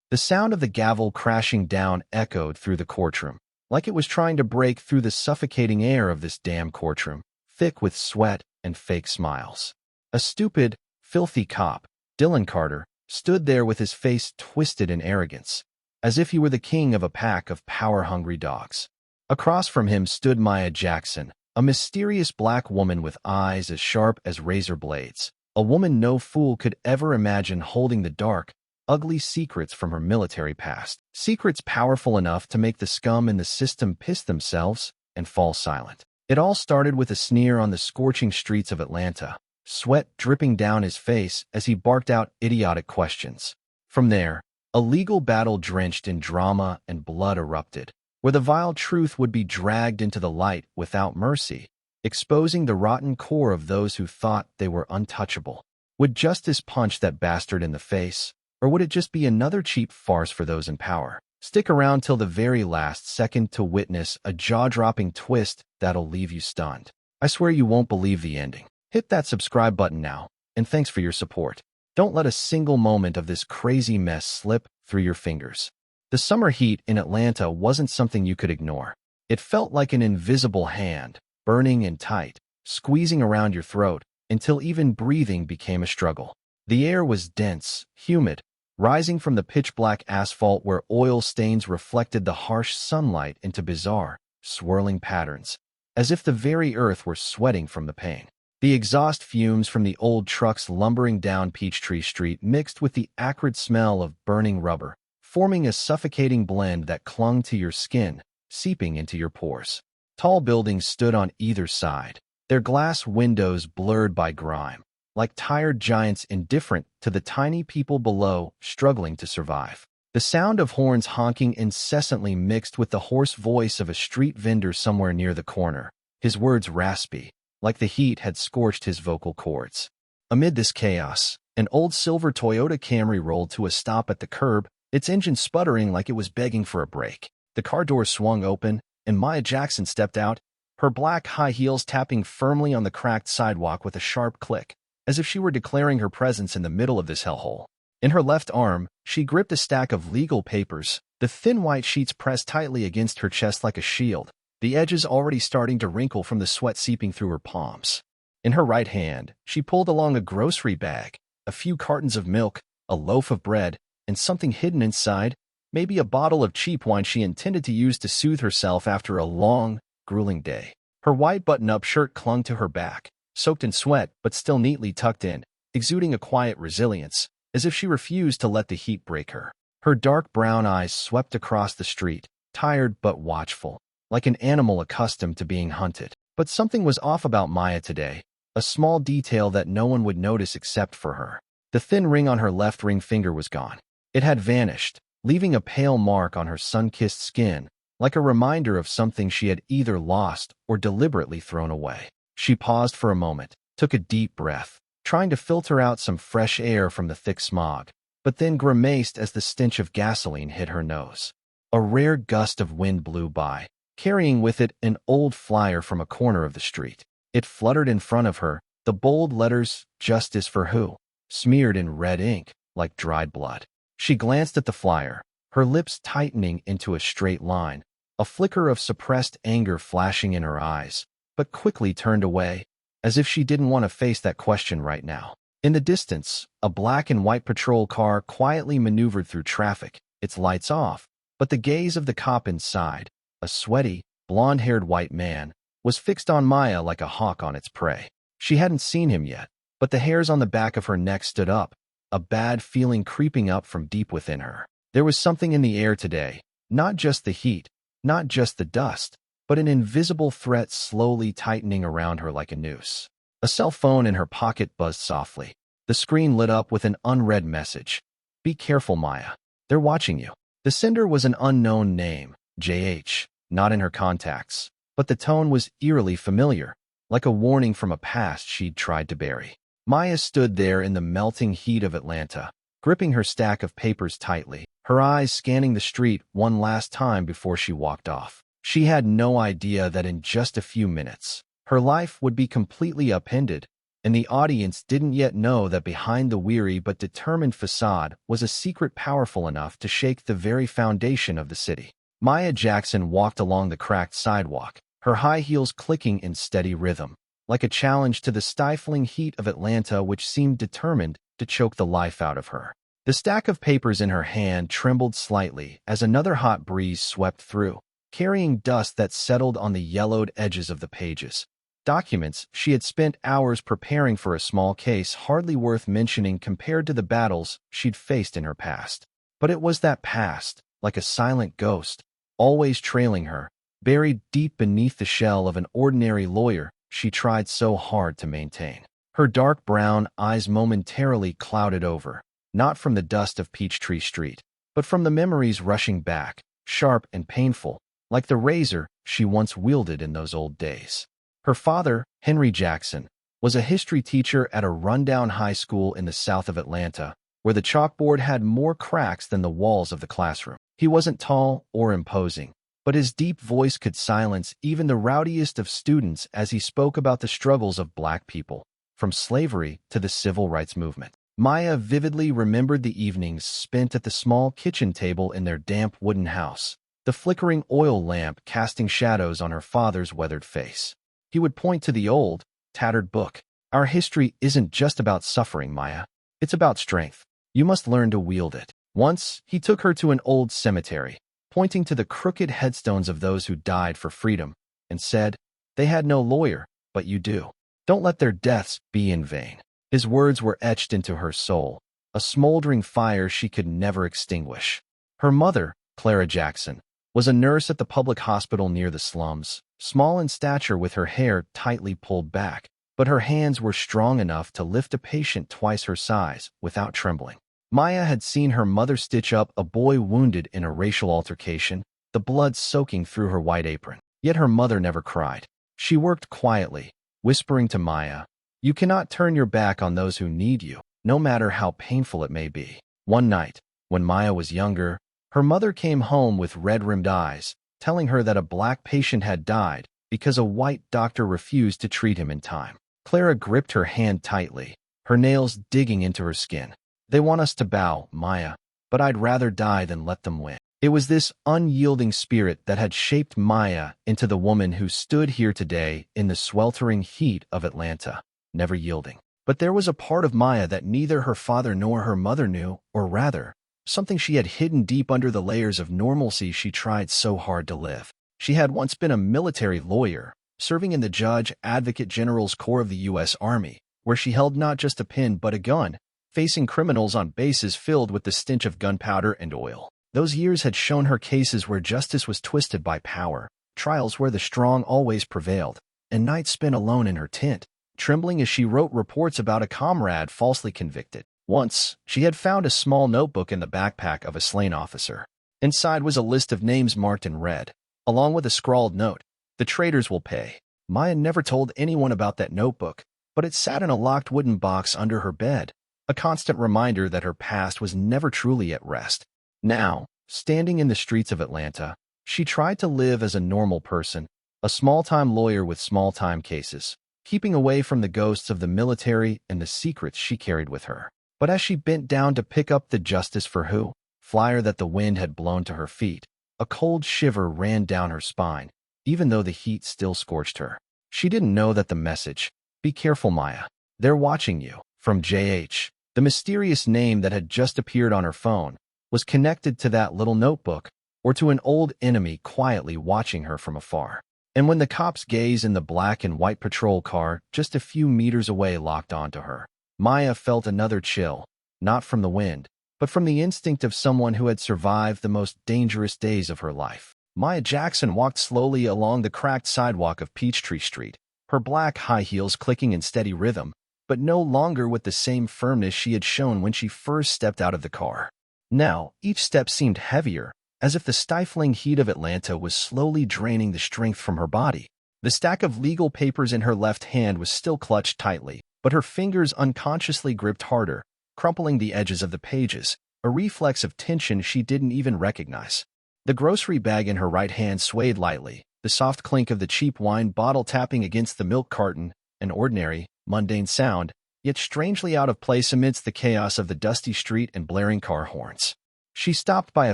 The sound of the gavel crashing down echoed through the courtroom, like it was trying to break through the suffocating air of this damn courtroom, thick with sweat and fake smiles. A stupid, filthy cop, Dylan Carter, stood there with his face twisted in arrogance, as if he were the king of a pack of power-hungry dogs. Across from him stood Maya Jackson, a mysterious black woman with eyes as sharp as razor blades, a woman no fool could ever imagine holding the dark, ugly secrets from her military past, secrets powerful enough to make the scum in the system piss themselves and fall silent. It all started with a sneer on the scorching streets of Atlanta, sweat dripping down his face as he barked out idiotic questions. From there, a legal battle drenched in drama and blood erupted, where the vile truth would be dragged into the light without mercy, exposing the rotten core of those who thought they were untouchable. Would justice punch that bastard in the face, or would it just be another cheap farce for those in power? Stick around till the very last second to witness a jaw-dropping twist that'll leave you stunned. I swear you won't believe the ending. Hit that subscribe button now, and thanks for your support. Don't let a single moment of this crazy mess slip through your fingers. The summer heat in Atlanta wasn't something you could ignore. It felt like an invisible hand, burning and tight, squeezing around your throat until even breathing became a struggle. The air was dense, humid, rising from the pitch-black asphalt where oil stains reflected the harsh sunlight into bizarre, swirling patterns, as if the very earth were sweating from the pain. The exhaust fumes from the old trucks lumbering down Peachtree Street mixed with the acrid smell of burning rubber, forming a suffocating blend that clung to your skin, seeping into your pores. Tall buildings stood on either side, their glass windows blurred by grime, like tired giants indifferent to the tiny people below struggling to survive. The sound of horns honking incessantly mixed with the hoarse voice of a street vendor somewhere near the corner, his words raspy, like the heat had scorched his vocal cords. Amid this chaos, an old silver Toyota Camry rolled to a stop at the curb, its engine sputtering like it was begging for a break. The car doors swung open, and Maya Jackson stepped out, her black high heels tapping firmly on the cracked sidewalk with a sharp click, as if she were declaring her presence in the middle of this hellhole. In her left arm, she gripped a stack of legal papers, the thin white sheets pressed tightly against her chest like a shield, the edges already starting to wrinkle from the sweat seeping through her palms. In her right hand, she pulled along a grocery bag, a few cartons of milk, a loaf of bread, and something hidden inside, maybe a bottle of cheap wine she intended to use to soothe herself after a long, grueling day. Her white button-up shirt clung to her back, soaked in sweat but still neatly tucked in, exuding a quiet resilience, as if she refused to let the heat break her. Her dark brown eyes swept across the street, tired but watchful, like an animal accustomed to being hunted. But something was off about Maya today, a small detail that no one would notice except for her. The thin ring on her left ring finger was gone. It had vanished, leaving a pale mark on her sun-kissed skin, like a reminder of something she had either lost or deliberately thrown away. She paused for a moment, took a deep breath, trying to filter out some fresh air from the thick smog, but then grimaced as the stench of gasoline hit her nose. A rare gust of wind blew by, carrying with it an old flyer from a corner of the street. It fluttered in front of her, the bold letters, "Justice for Who?" smeared in red ink, like dried blood. She glanced at the flyer, her lips tightening into a straight line, a flicker of suppressed anger flashing in her eyes, but quickly turned away, as if she didn't want to face that question right now. In the distance, a black and white patrol car quietly maneuvered through traffic, its lights off, but the gaze of the cop inside, a sweaty, blonde-haired white man, was fixed on Maya like a hawk on its prey. She hadn't seen him yet, but the hairs on the back of her neck stood up, a bad feeling creeping up from deep within her. There was something in the air today, not just the heat, not just the dust, but an invisible threat slowly tightening around her like a noose. A cell phone in her pocket buzzed softly. The screen lit up with an unread message. "Be careful, Maya. They're watching you." The sender was an unknown name, JH, not in her contacts, but the tone was eerily familiar, like a warning from a past she'd tried to bury. Maya stood there in the melting heat of Atlanta, gripping her stack of papers tightly, her eyes scanning the street one last time before she walked off. She had no idea that in just a few minutes, her life would be completely upended, and the audience didn't yet know that behind the weary but determined facade was a secret powerful enough to shake the very foundation of the city. Maya Jackson walked along the cracked sidewalk, her high heels clicking in steady rhythm, like a challenge to the stifling heat of Atlanta which seemed determined to choke the life out of her. The stack of papers in her hand trembled slightly as another hot breeze swept through, carrying dust that settled on the yellowed edges of the pages. Documents she had spent hours preparing for a small case hardly worth mentioning compared to the battles she'd faced in her past. But it was that past, like a silent ghost, always trailing her, buried deep beneath the shell of an ordinary lawyer she tried so hard to maintain. Her dark brown eyes momentarily clouded over, not from the dust of Peachtree Street, but from the memories rushing back, sharp and painful, like the razor she once wielded in those old days. Her father, Henry Jackson, was a history teacher at a rundown high school in the south of Atlanta, where the chalkboard had more cracks than the walls of the classroom. He wasn't tall or imposing, but his deep voice could silence even the rowdiest of students as he spoke about the struggles of Black people, from slavery to the civil rights movement. Maya vividly remembered the evenings spent at the small kitchen table in their damp wooden house, the flickering oil lamp casting shadows on her father's weathered face. He would point to the old, tattered book. "Our history isn't just about suffering, Maya. It's about strength. You must learn to wield it." Once, he took her to an old cemetery, pointing to the crooked headstones of those who died for freedom, and said, "They had no lawyer, but you do. Don't let their deaths be in vain." His words were etched into her soul, a smoldering fire she could never extinguish. Her mother, Clara Jackson, was a nurse at the public hospital near the slums, small in stature with her hair tightly pulled back, but her hands were strong enough to lift a patient twice her size without trembling. Maya had seen her mother stitch up a boy wounded in a racial altercation, the blood soaking through her white apron. Yet her mother never cried. She worked quietly, whispering to Maya, "You cannot turn your back on those who need you, no matter how painful it may be." One night, when Maya was younger, her mother came home with red-rimmed eyes, telling her that a Black patient had died because a white doctor refused to treat him in time. Clara gripped her hand tightly, her nails digging into her skin. "They want us to bow, Maya, but I'd rather die than let them win." It was this unyielding spirit that had shaped Maya into the woman who stood here today in the sweltering heat of Atlanta, never yielding. But there was a part of Maya that neither her father nor her mother knew, or rather, something she had hidden deep under the layers of normalcy she tried so hard to live. She had once been a military lawyer, serving in the Judge Advocate General's Corps of the U.S. Army, where she held not just a pen but a gun, facing criminals on bases filled with the stench of gunpowder and oil. Those years had shown her cases where justice was twisted by power, trials where the strong always prevailed, and nights spent alone in her tent, trembling as she wrote reports about a comrade falsely convicted. Once, she had found a small notebook in the backpack of a slain officer. Inside was a list of names marked in red, along with a scrawled note, "The traitors will pay." Maya never told anyone about that notebook, but it sat in a locked wooden box under her bed, a constant reminder that her past was never truly at rest. Now, standing in the streets of Atlanta, she tried to live as a normal person, a small-time lawyer with small-time cases, keeping away from the ghosts of the military and the secrets she carried with her. But as she bent down to pick up the Justice for Who flyer that the wind had blown to her feet, a cold shiver ran down her spine, even though the heat still scorched her. She didn't know that the message, "Be careful, Maya. They're watching you," from J.H., the mysterious name that had just appeared on her phone, was connected to that little notebook, or to an old enemy quietly watching her from afar. And when the cop's gaze in the black and white patrol car just a few meters away locked onto her, Maya felt another chill, not from the wind, but from the instinct of someone who had survived the most dangerous days of her life. Maya Jackson walked slowly along the cracked sidewalk of Peachtree Street, her black high heels clicking in steady rhythm, but no longer with the same firmness she had shown when she first stepped out of the car. Now, each step seemed heavier, as if the stifling heat of Atlanta was slowly draining the strength from her body. The stack of legal papers in her left hand was still clutched tightly, but her fingers unconsciously gripped harder, crumpling the edges of the pages, a reflex of tension she didn't even recognize. The grocery bag in her right hand swayed lightly, the soft clink of the cheap wine bottle tapping against the milk carton, an ordinary, mundane sound, yet strangely out of place amidst the chaos of the dusty street and blaring car horns. She stopped by a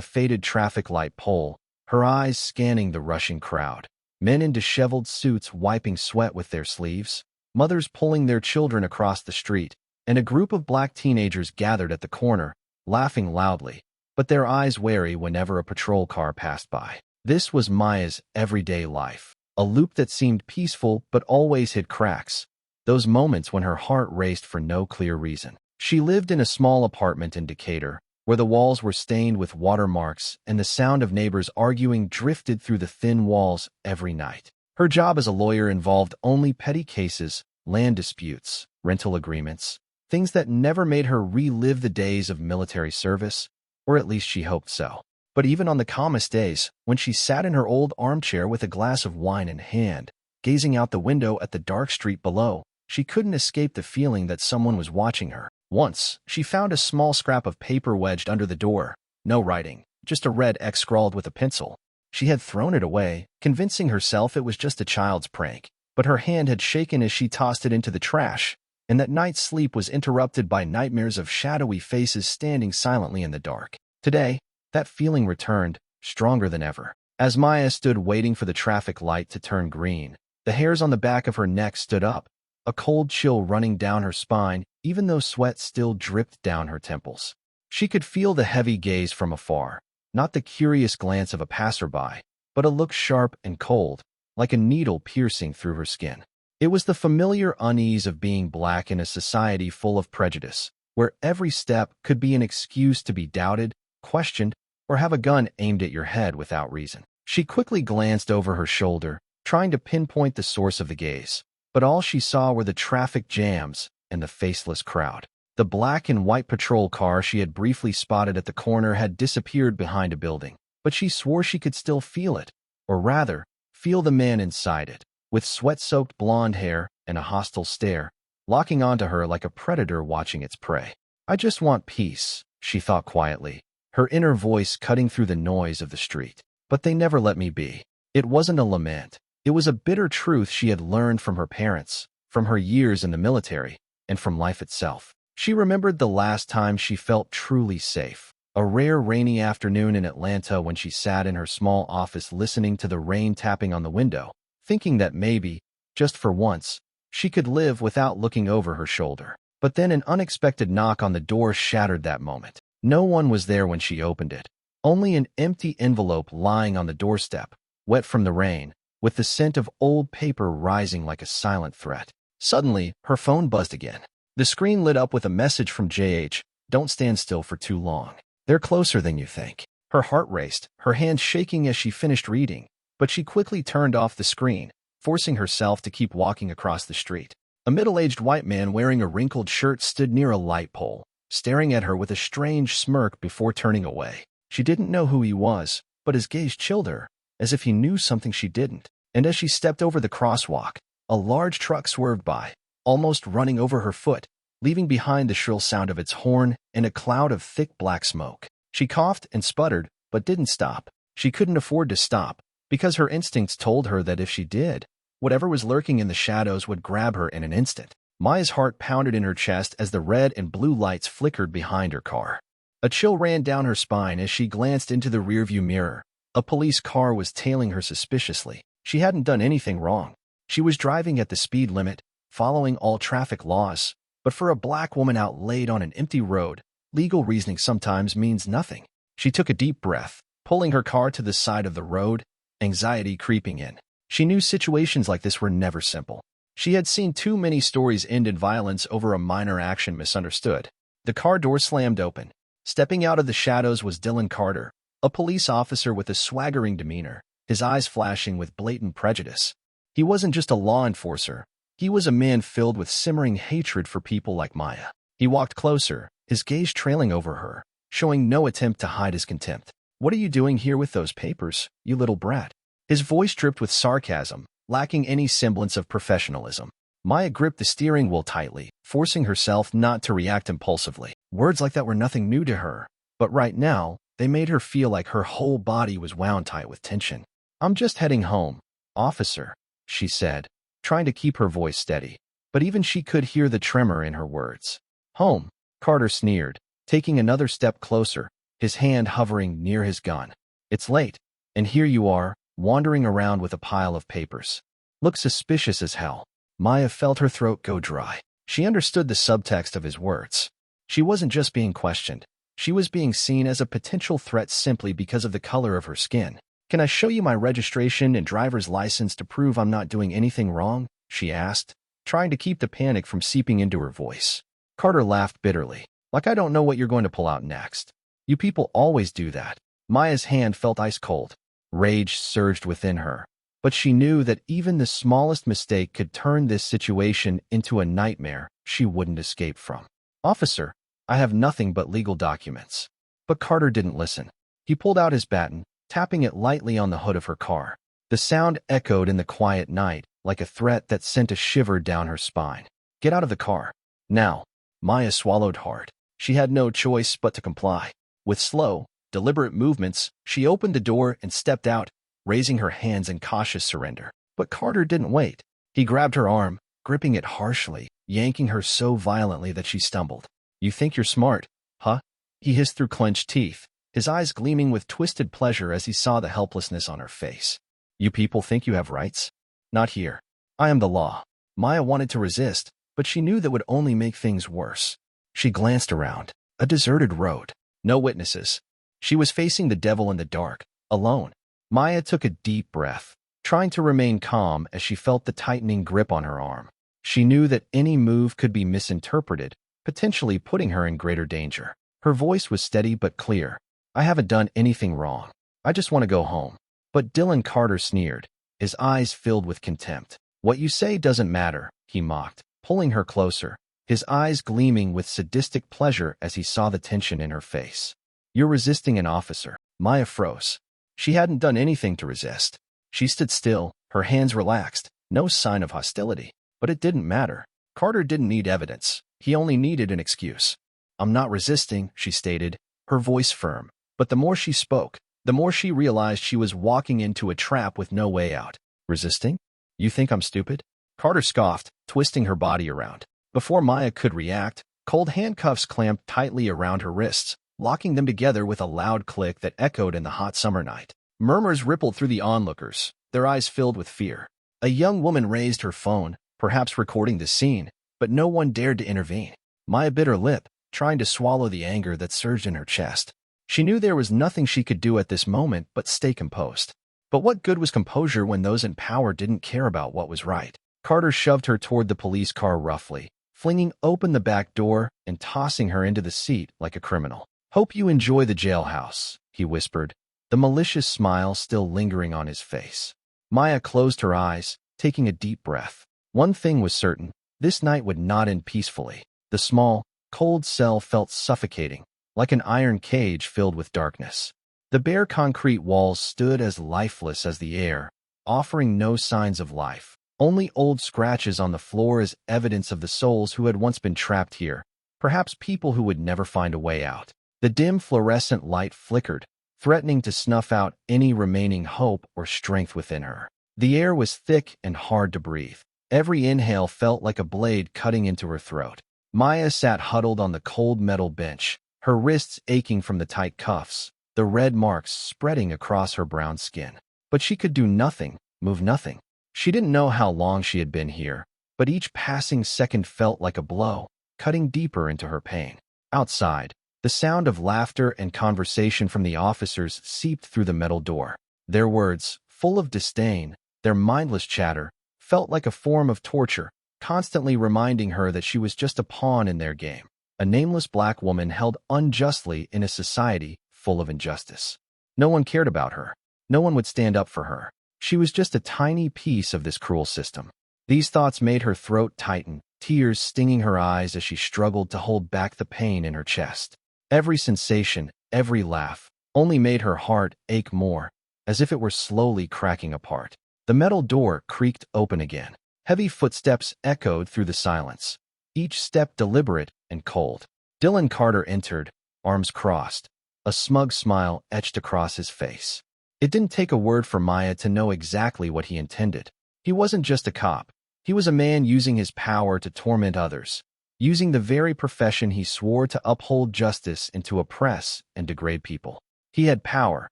faded traffic light pole, her eyes scanning the rushing crowd. Men in disheveled suits wiping sweat with their sleeves, mothers pulling their children across the street, and a group of black teenagers gathered at the corner, laughing loudly, but their eyes wary whenever a patrol car passed by. This was Maya's everyday life, a loop that seemed peaceful but always hid cracks, those moments when her heart raced for no clear reason. She lived in a small apartment in Decatur, where the walls were stained with watermarks and the sound of neighbors arguing drifted through the thin walls every night. Her job as a lawyer involved only petty cases, land disputes, rental agreements, things that never made her relive the days of military service, or at least she hoped so. But even on the calmest days, when she sat in her old armchair with a glass of wine in hand, gazing out the window at the dark street below, she couldn't escape the feeling that someone was watching her. Once, she found a small scrap of paper wedged under the door. No writing, just a red X scrawled with a pencil. She had thrown it away, convincing herself it was just a child's prank. But her hand had shaken as she tossed it into the trash, and that night's sleep was interrupted by nightmares of shadowy faces standing silently in the dark. Today, that feeling returned, stronger than ever. As Maya stood waiting for the traffic light to turn green, the hairs on the back of her neck stood up, a cold chill running down her spine, even though sweat still dripped down her temples. She could feel the heavy gaze from afar, not the curious glance of a passerby, but a look sharp and cold, like a needle piercing through her skin. It was the familiar unease of being black in a society full of prejudice, where every step could be an excuse to be doubted, questioned, or have a gun aimed at your head without reason. She quickly glanced over her shoulder, trying to pinpoint the source of the gaze, but all she saw were the traffic jams and the faceless crowd. The black and white patrol car she had briefly spotted at the corner had disappeared behind a building, but she swore she could still feel it, or rather, feel the man inside it, with sweat-soaked blonde hair and a hostile stare, locking onto her like a predator watching its prey. "I just want peace," she thought quietly, her inner voice cutting through the noise of the street. But they never let me be. It wasn't a lament. It was a bitter truth she had learned from her parents, from her years in the military, and from life itself. She remembered the last time she felt truly safe, a rare rainy afternoon in Atlanta when she sat in her small office listening to the rain tapping on the window, thinking that maybe, just for once, she could live without looking over her shoulder. But then an unexpected knock on the door shattered that moment. No one was there when she opened it. Only an empty envelope lying on the doorstep, wet from the rain, with the scent of old paper rising like a silent threat. Suddenly, her phone buzzed again. The screen lit up with a message from JH, "Don't stand still for too long. They're closer than you think." Her heart raced, her hands shaking as she finished reading, but she quickly turned off the screen, forcing herself to keep walking across the street. A middle-aged white man wearing a wrinkled shirt stood near a light pole, staring at her with a strange smirk before turning away. She didn't know who he was, but his gaze chilled her, as if he knew something she didn't. And as she stepped over the crosswalk, a large truck swerved by, almost running over her foot, leaving behind the shrill sound of its horn and a cloud of thick black smoke. She coughed and sputtered, but didn't stop. She couldn't afford to stop, because her instincts told her that if she did, whatever was lurking in the shadows would grab her in an instant. Maya's heart pounded in her chest as the red and blue lights flickered behind her car. A chill ran down her spine as she glanced into the rearview mirror. A police car was tailing her suspiciously. She hadn't done anything wrong. She was driving at the speed limit, following all traffic laws. But for a black woman out late on an empty road, legal reasoning sometimes means nothing. She took a deep breath, pulling her car to the side of the road, anxiety creeping in. She knew situations like this were never simple. She had seen too many stories end in violence over a minor action misunderstood. The car door slammed open. Stepping out of the shadows was Dylan Carter, a police officer with a swaggering demeanor, his eyes flashing with blatant prejudice. He wasn't just a law enforcer. He was a man filled with simmering hatred for people like Maya. He walked closer, his gaze trailing over her, showing no attempt to hide his contempt. "What are you doing here with those papers, you little brat?" His voice dripped with sarcasm, lacking any semblance of professionalism. Maya gripped the steering wheel tightly, forcing herself not to react impulsively. Words like that were nothing new to her, but right now, they made her feel like her whole body was wound tight with tension. "I'm just heading home, officer," she said, trying to keep her voice steady. but even she could hear the tremor in her words. Home, Carter sneered, taking another step closer, his hand hovering near his gun. It's late, and here you are, wandering around with a pile of papers. Look suspicious as hell. Maya felt her throat go dry. She understood the subtext of his words. She wasn't just being questioned. She was being seen as a potential threat simply because of the color of her skin. Can I show you my registration and driver's license to prove I'm not doing anything wrong? She asked, trying to keep the panic from seeping into her voice. Carter laughed bitterly. Like I don't know what you're going to pull out next. You people always do that. Maya's hand felt ice cold. Rage surged within her. But she knew that even the smallest mistake could turn this situation into a nightmare she wouldn't escape from. Officer, I have nothing but legal documents. But Carter didn't listen. He pulled out his baton, tapping it lightly on the hood of her car. The sound echoed in the quiet night, like a threat that sent a shiver down her spine. Get out of the car. Now. Maya swallowed hard. She had no choice but to comply. With slow, deliberate movements, she opened the door and stepped out, raising her hands in cautious surrender. But Carter didn't wait. He grabbed her arm, gripping it harshly, yanking her so violently that she stumbled. You think you're smart, huh? He hissed through clenched teeth, his eyes gleaming with twisted pleasure as he saw the helplessness on her face. You people think you have rights? Not here. I am the law. Maya wanted to resist, but she knew that would only make things worse. She glanced around. A deserted road. No witnesses. She was facing the devil in the dark, alone. Maya took a deep breath, trying to remain calm as she felt the tightening grip on her arm. She knew that any move could be misinterpreted, potentially putting her in greater danger. Her voice was steady but clear. I haven't done anything wrong. I just want to go home. But Dylan Carter sneered, his eyes filled with contempt. What you say doesn't matter, he mocked, pulling her closer, his eyes gleaming with sadistic pleasure as he saw the tension in her face. You're resisting an officer. Maya froze. She hadn't done anything to resist. She stood still, her hands relaxed, no sign of hostility. But it didn't matter. Carter didn't need evidence. He only needed an excuse. I'm not resisting, she stated, her voice firm. But the more she spoke, the more she realized she was walking into a trap with no way out. Resisting? You think I'm stupid? Carter scoffed, twisting her body around. Before Maya could react, cold handcuffs clamped tightly around her wrists, locking them together with a loud click that echoed in the hot summer night. Murmurs rippled through the onlookers, their eyes filled with fear. A young woman raised her phone, perhaps recording the scene, but no one dared to intervene. Maya bit her lip, trying to swallow the anger that surged in her chest. She knew there was nothing she could do at this moment but stay composed. But what good was composure when those in power didn't care about what was right? Carter shoved her toward the police car roughly, flinging open the back door and tossing her into the seat like a criminal. Hope you enjoy the jailhouse, he whispered, the malicious smile still lingering on his face. Maya closed her eyes, taking a deep breath. One thing was certain, this night would not end peacefully. The small, cold cell felt suffocating, like an iron cage filled with darkness. The bare concrete walls stood as lifeless as the air, offering no signs of life. Only old scratches on the floor as evidence of the souls who had once been trapped here, perhaps people who would never find a way out. The dim fluorescent light flickered, threatening to snuff out any remaining hope or strength within her. The air was thick and hard to breathe. Every inhale felt like a blade cutting into her throat. Maya sat huddled on the cold metal bench, her wrists aching from the tight cuffs, the red marks spreading across her brown skin. But she could do nothing, move nothing. She didn't know how long she had been here, but each passing second felt like a blow, cutting deeper into her pain. Outside, the sound of laughter and conversation from the officers seeped through the metal door. Their words, full of disdain, their mindless chatter, felt like a form of torture, constantly reminding her that she was just a pawn in their game, a nameless black woman held unjustly in a society full of injustice. No one cared about her. No one would stand up for her. She was just a tiny piece of this cruel system. These thoughts made her throat tighten, tears stinging her eyes as she struggled to hold back the pain in her chest. Every sensation, every laugh, only made her heart ache more, as if it were slowly cracking apart. The metal door creaked open again. Heavy footsteps echoed through the silence, each step deliberate and cold. Dylan Carter entered, arms crossed, a smug smile etched across his face. It didn't take a word for Maya to know exactly what he intended. He wasn't just a cop. He was a man using his power to torment others, using the very profession he swore to uphold justice and to oppress and degrade people. He had power,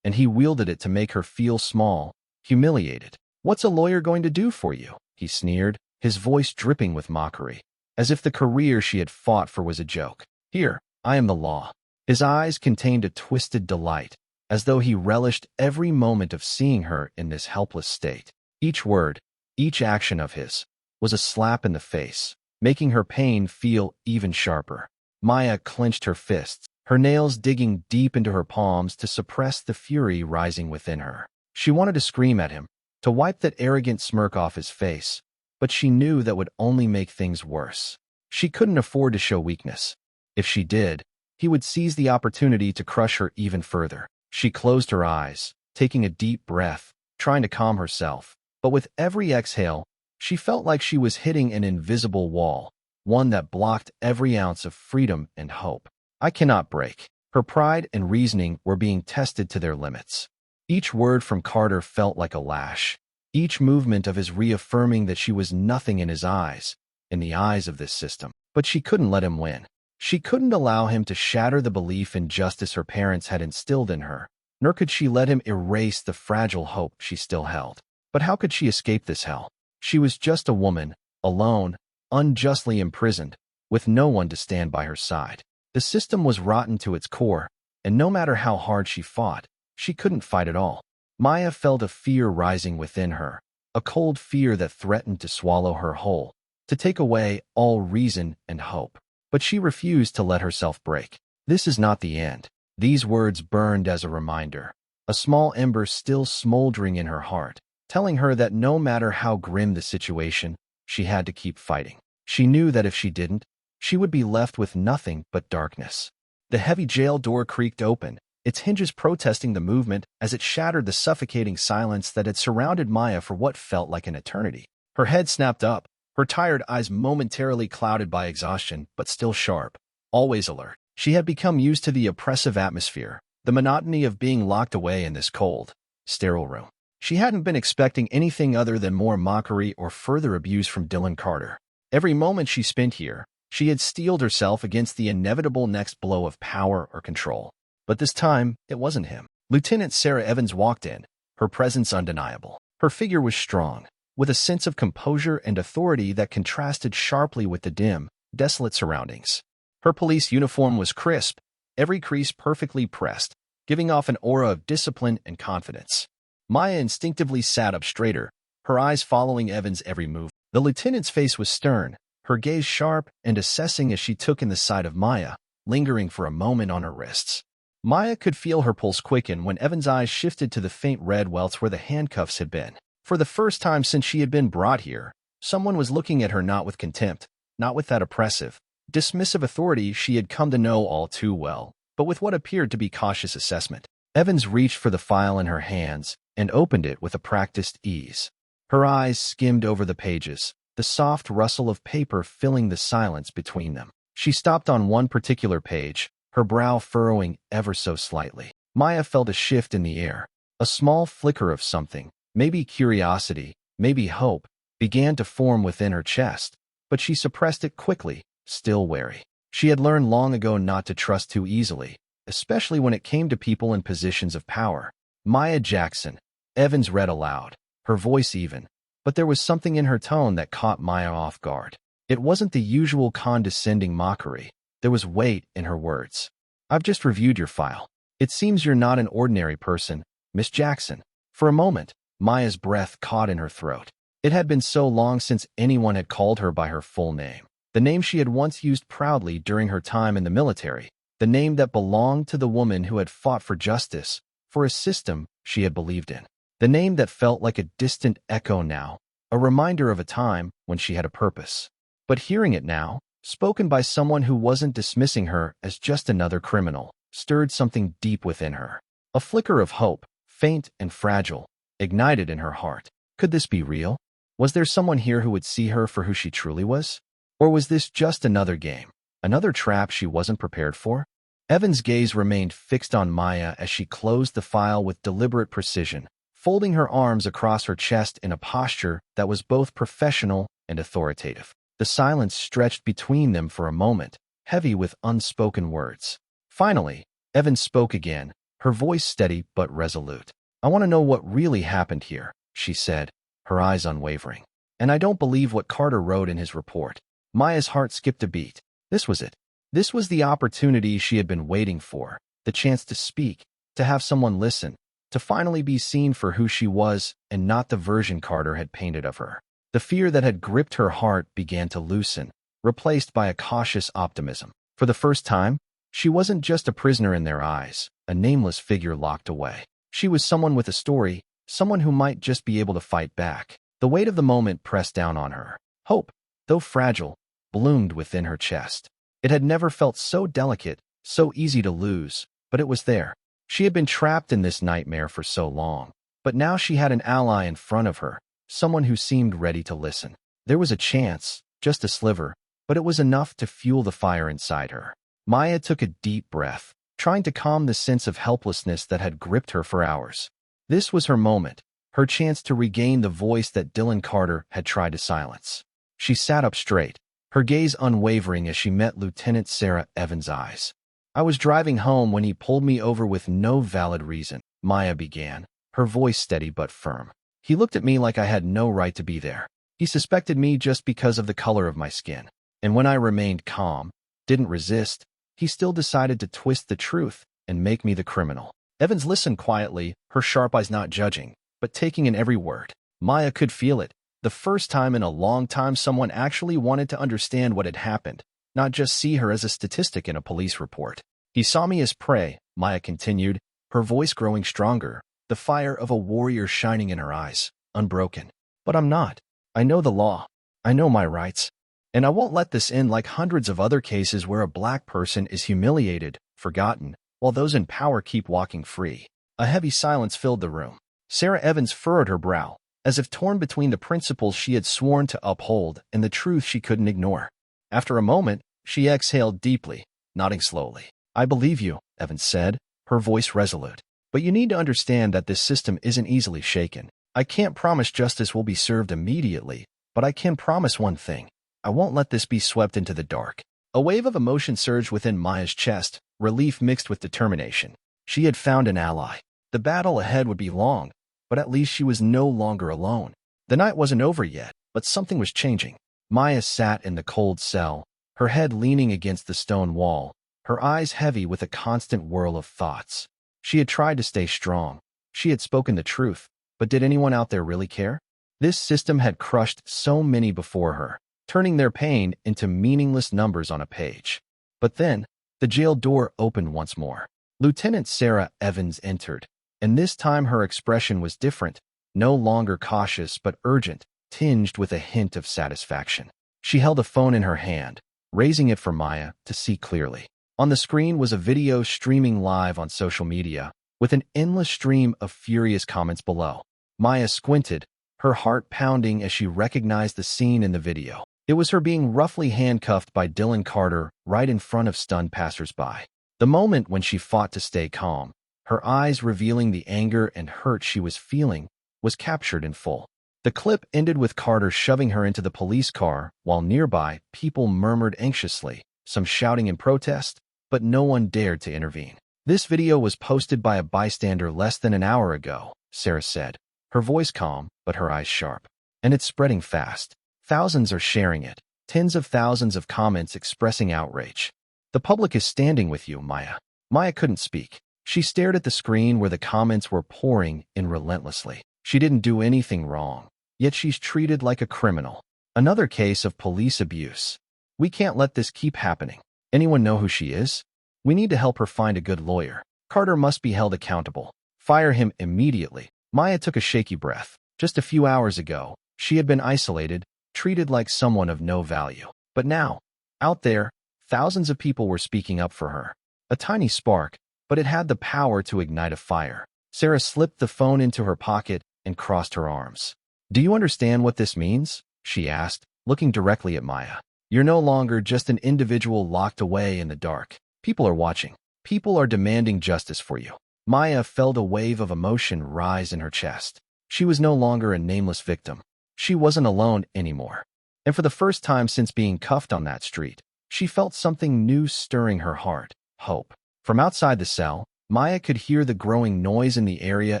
and he wielded it to make her feel small, humiliated. "What's a lawyer going to do for you?" he sneered, his voice dripping with mockery, as if the career she had fought for was a joke. "Here, I am the law." His eyes contained a twisted delight, as though he relished every moment of seeing her in this helpless state. Each word, each action of his, was a slap in the face, making her pain feel even sharper. Maya clenched her fists, her nails digging deep into her palms to suppress the fury rising within her. She wanted to scream at him, to wipe that arrogant smirk off his face, but she knew that would only make things worse. She couldn't afford to show weakness. If she did, he would seize the opportunity to crush her even further. She closed her eyes, taking a deep breath, trying to calm herself. But with every exhale, she felt like she was hitting an invisible wall, one that blocked every ounce of freedom and hope. "I cannot break." Her pride and reasoning were being tested to their limits. Each word from Carter felt like a lash, each movement of his reaffirming that she was nothing in his eyes, in the eyes of this system. But she couldn't let him win. She couldn't allow him to shatter the belief in justice her parents had instilled in her, nor could she let him erase the fragile hope she still held. But how could she escape this hell? She was just a woman, alone, unjustly imprisoned, with no one to stand by her side. The system was rotten to its core, and no matter how hard she fought, she couldn't fight at all. Maya felt a fear rising within her, a cold fear that threatened to swallow her whole, to take away all reason and hope. But she refused to let herself break. "This is not the end." These words burned as a reminder, a small ember still smoldering in her heart, telling her that no matter how grim the situation, she had to keep fighting. She knew that if she didn't, she would be left with nothing but darkness. The heavy jail door creaked open, its hinges protesting the movement as it shattered the suffocating silence that had surrounded Maya for what felt like an eternity. Her head snapped up, her tired eyes momentarily clouded by exhaustion, but still sharp, always alert. She had become used to the oppressive atmosphere, the monotony of being locked away in this cold, sterile room. She hadn't been expecting anything other than more mockery or further abuse from Dylan Carter. Every moment she spent here, she had steeled herself against the inevitable next blow of power or control. But this time, it wasn't him. Lieutenant Sarah Evans walked in, her presence undeniable. Her figure was strong, with a sense of composure and authority that contrasted sharply with the dim, desolate surroundings. Her police uniform was crisp, every crease perfectly pressed, giving off an aura of discipline and confidence. Maya instinctively sat up straighter, her eyes following Evans' every move. The lieutenant's face was stern, her gaze sharp and assessing as she took in the sight of Maya, lingering for a moment on her wrists. Maya could feel her pulse quicken when Evans' eyes shifted to the faint red welts where the handcuffs had been. For the first time since she had been brought here, someone was looking at her not with contempt, not with that oppressive, dismissive authority she had come to know all too well, but with what appeared to be cautious assessment. Evans reached for the file in her hands and opened it with a practiced ease. Her eyes skimmed over the pages, the soft rustle of paper filling the silence between them. She stopped on one particular page, her brow furrowing ever so slightly. Maya felt a shift in the air. A small flicker of something, maybe curiosity, maybe hope, began to form within her chest, but she suppressed it quickly, still wary. She had learned long ago not to trust too easily, especially when it came to people in positions of power. "Maya Jackson," Evans read aloud, her voice even, but there was something in her tone that caught Maya off guard. It wasn't the usual condescending mockery. There was weight in her words. "I've just reviewed your file. It seems you're not an ordinary person, Miss Jackson." For a moment, Maya's breath caught in her throat. It had been so long since anyone had called her by her full name. The name she had once used proudly during her time in the military. The name that belonged to the woman who had fought for justice, for a system she had believed in. The name that felt like a distant echo now, a reminder of a time when she had a purpose. But hearing it now, spoken by someone who wasn't dismissing her as just another criminal, stirred something deep within her. A flicker of hope, faint and fragile, ignited in her heart. Could this be real? Was there someone here who would see her for who she truly was? Or was this just another game, another trap she wasn't prepared for? Evan's gaze remained fixed on Maya as she closed the file with deliberate precision, folding her arms across her chest in a posture that was both professional and authoritative. The silence stretched between them for a moment, heavy with unspoken words. Finally, Evans spoke again, her voice steady but resolute. "I want to know what really happened here," she said, her eyes unwavering. "And I don't believe what Carter wrote in his report." Maya's heart skipped a beat. This was it. This was the opportunity she had been waiting for, the chance to speak, to have someone listen, to finally be seen for who she was and not the version Carter had painted of her. The fear that had gripped her heart began to loosen, replaced by a cautious optimism. For the first time, she wasn't just a prisoner in their eyes, a nameless figure locked away. She was someone with a story, someone who might just be able to fight back. The weight of the moment pressed down on her. Hope, though fragile, bloomed within her chest. It had never felt so delicate, so easy to lose, but it was there. She had been trapped in this nightmare for so long, but now she had an ally in front of her, someone who seemed ready to listen. There was a chance, just a sliver, but it was enough to fuel the fire inside her. Maya took a deep breath, trying to calm the sense of helplessness that had gripped her for hours. This was her moment, her chance to regain the voice that Dylan Carter had tried to silence. She sat up straight, her gaze unwavering as she met Lieutenant Sarah Evans' eyes. "I was driving home when he pulled me over with no valid reason," Maya began, her voice steady but firm. "He looked at me like I had no right to be there. He suspected me just because of the color of my skin. And when I remained calm, didn't resist, he still decided to twist the truth and make me the criminal." Evans listened quietly, her sharp eyes not judging, but taking in every word. Maya could feel it. The first time in a long time someone actually wanted to understand what had happened, not just see her as a statistic in a police report. "He saw me as prey," Maya continued, her voice growing stronger, the fire of a warrior shining in her eyes, unbroken. "But I'm not. I know the law. I know my rights. And I won't let this end like hundreds of other cases where a black person is humiliated, forgotten, while those in power keep walking free." A heavy silence filled the room. Sarah Evans furrowed her brow, as if torn between the principles she had sworn to uphold and the truth she couldn't ignore. After a moment, she exhaled deeply, nodding slowly. "I believe you," Evans said, her voice resolute. "But you need to understand that this system isn't easily shaken. I can't promise justice will be served immediately, but I can promise one thing. I won't let this be swept into the dark." A wave of emotion surged within Maya's chest, relief mixed with determination. She had found an ally. The battle ahead would be long, but at least she was no longer alone. The night wasn't over yet, but something was changing. Maya sat in the cold cell, her head leaning against the stone wall, her eyes heavy with a constant whirl of thoughts. She had tried to stay strong. She had spoken the truth, but did anyone out there really care? This system had crushed so many before her, turning their pain into meaningless numbers on a page. But then, the jail door opened once more. Lieutenant Sarah Evans entered, and this time her expression was different, no longer cautious but urgent, tinged with a hint of satisfaction. She held a phone in her hand, raising it for Maya to see clearly. On the screen was a video streaming live on social media, with an endless stream of furious comments below. Maya squinted, her heart pounding as she recognized the scene in the video. It was her being roughly handcuffed by Dylan Carter right in front of stunned passersby. The moment when she fought to stay calm, her eyes revealing the anger and hurt she was feeling, was captured in full. The clip ended with Carter shoving her into the police car, while nearby, people murmured anxiously, some shouting in protest, but no one dared to intervene. "This video was posted by a bystander less than an hour ago," Sarah said, her voice calm, but her eyes sharp. "And it's spreading fast. Thousands are sharing it, tens of thousands of comments expressing outrage. The public is standing with you, Maya." Maya couldn't speak. She stared at the screen where the comments were pouring in relentlessly. She didn't do anything wrong, yet she's treated like a criminal. Another case of police abuse. "We can't let this keep happening. Anyone know who she is? We need to help her find a good lawyer. Carter must be held accountable. Fire him immediately." Maya took a shaky breath. Just a few hours ago, she had been isolated, treated like someone of no value. But now, out there, thousands of people were speaking up for her. A tiny spark, but it had the power to ignite a fire. Sarah slipped the phone into her pocket and crossed her arms. "Do you understand what this means?" she asked, looking directly at Maya. "You're no longer just an individual locked away in the dark. People are watching. People are demanding justice for you. Maya felt a wave of emotion rise in her chest. She was no longer a nameless victim. She wasn't alone anymore. And for the first time since being cuffed on that street, she felt something new stirring her heart: hope. From outside the cell, Maya could hear the growing noise in the area